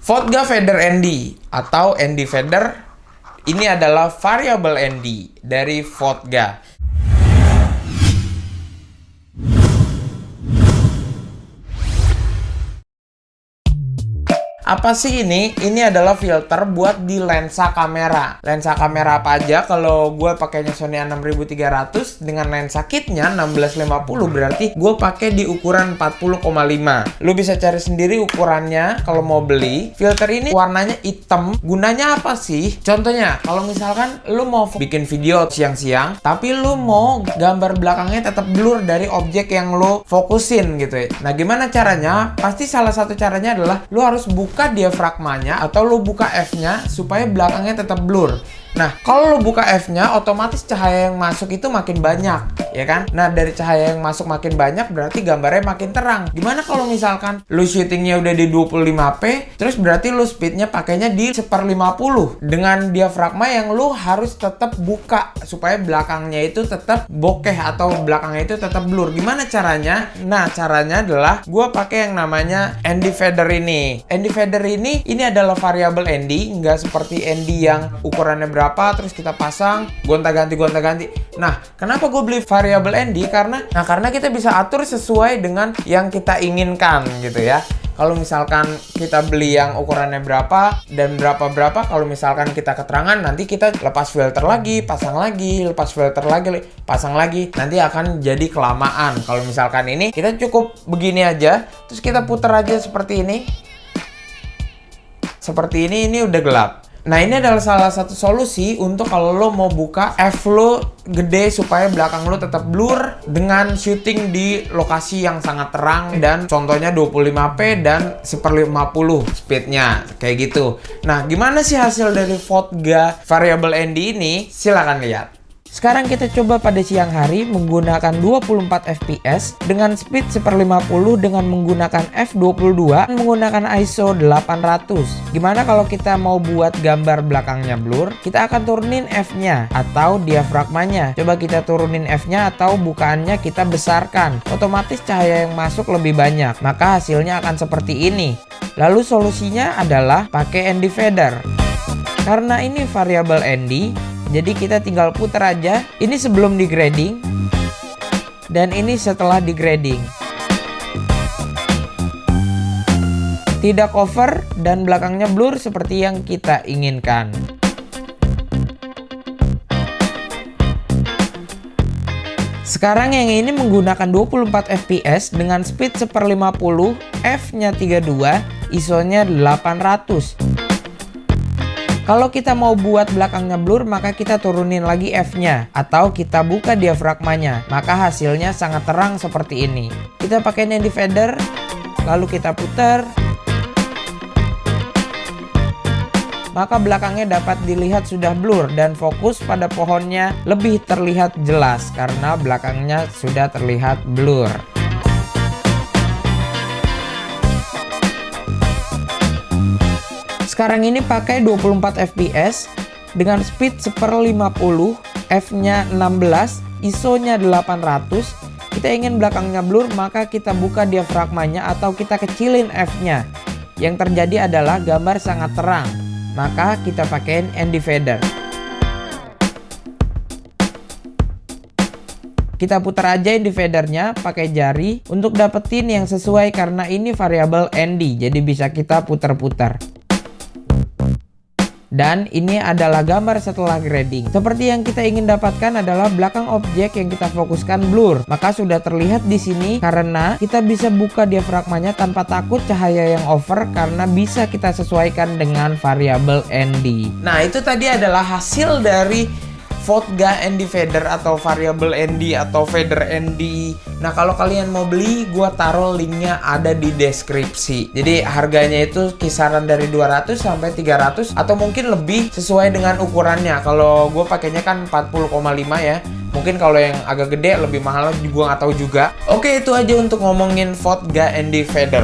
Vodga Fader ND atau ND Fader ini adalah variabel ND dari Vodga. Apa sih ini? Ini adalah filter buat di lensa kamera. Lensa kamera apa aja? Kalau gue pakainya Sony A6300 dengan lensa kitnya 1650, berarti gue pakai di ukuran 40,5. Lu bisa cari sendiri ukurannya kalau mau beli. Filter ini warnanya hitam. Gunanya apa sih? Contohnya, kalau misalkan lu mau bikin video siang-siang, tapi lu mau gambar belakangnya tetap blur dari objek yang lu fokusin gitu ya. Nah, gimana caranya? Pasti salah satu caranya adalah lu harus buka diafragmanya atau lu buka F-nya supaya belakangnya tetap blur. Nah, kalau lu buka F-nya, otomatis cahaya yang masuk itu makin banyak, ya kan? Nah, dari cahaya yang masuk makin banyak, berarti gambarnya makin terang. Gimana kalau misalkan lu syutingnya udah di 25p, terus berarti lu speednya pakainya di 1/50 dengan diafragma yang lu harus tetap buka supaya belakangnya itu tetap bokeh atau belakangnya itu tetap blur. Gimana caranya? Nah, caranya adalah gua pakai yang namanya ND Fader ini. ND Fader ini adalah variabel ND, nggak seperti ND yang ukurannya berapa terus kita pasang gonta-ganti. Nah, kenapa gue beli variabel ND? Karena kita bisa atur sesuai dengan yang kita inginkan gitu ya. Kalau misalkan kita beli yang ukurannya berapa dan berapa, kalau misalkan kita keterangan, nanti kita lepas filter lagi, pasang lagi, lepas filter lagi, pasang lagi, nanti akan jadi kelamaan. Kalau misalkan ini kita cukup begini aja, terus kita putar aja seperti ini. Seperti ini udah gelap. Nah, ini adalah salah satu solusi untuk kalau lo mau buka F lo gede supaya belakang lo tetap blur dengan syuting di lokasi yang sangat terang dan contohnya 25p dan 1/50 speednya kayak gitu. Nah, gimana sih hasil dari Vodga variabel ND ini? Silahkan lihat. Sekarang kita coba pada siang hari menggunakan 24 fps dengan speed 1/50 dengan menggunakan f22 dan menggunakan ISO 800. Gimana kalau kita mau buat gambar belakangnya blur? Kita akan turunin F-nya atau diafragmanya. Coba kita turunin F-nya atau bukaannya kita besarkan. Otomatis cahaya yang masuk lebih banyak. Maka hasilnya akan seperti ini. Lalu solusinya adalah pakai ND Fader. Karena ini variabel ND, jadi kita tinggal putar aja. Ini sebelum digrading dan ini setelah digrading. Tidak cover dan belakangnya blur seperti yang kita inginkan. Sekarang yang ini menggunakan 24 fps dengan speed 1/50, F-nya 32, ISO-nya 800. Kalau kita mau buat belakangnya blur, maka kita turunin lagi F-nya atau kita buka diafragmanya, maka hasilnya sangat terang seperti ini. Kita pakai ND Fader, lalu kita putar, maka belakangnya dapat dilihat sudah blur dan fokus pada pohonnya lebih terlihat jelas karena belakangnya sudah terlihat blur. Sekarang ini pakai 24 fps dengan speed 1/50, F-nya 16, ISO-nya 800. Kita ingin belakangnya blur, maka kita buka diafragmanya atau kita kecilin F-nya. Yang terjadi adalah gambar sangat terang, maka kita pakai ND Fader. Kita putar aja ND Fadernya pakai jari untuk dapetin yang sesuai karena ini variabel ND, jadi bisa kita putar-putar. Dan ini adalah gambar setelah grading. Seperti yang kita ingin dapatkan adalah belakang objek yang kita fokuskan blur. Maka sudah terlihat di sini karena kita bisa buka diafragmanya tanpa takut cahaya yang over karena bisa kita sesuaikan dengan variabel ND. Nah, itu tadi adalah hasil dari Vodga ND Fader atau variabel ND atau Fader ND. Nah, kalau kalian mau beli, gua taruh linknya ada di deskripsi. Jadi harganya itu kisaran dari 200 sampai 300 atau mungkin lebih sesuai dengan ukurannya. Kalau gua pakainya kan 40,5 ya. Mungkin kalau yang agak gede lebih mahal, gua nggak tahu juga. Oke, itu aja untuk ngomongin Vodga ND Fader.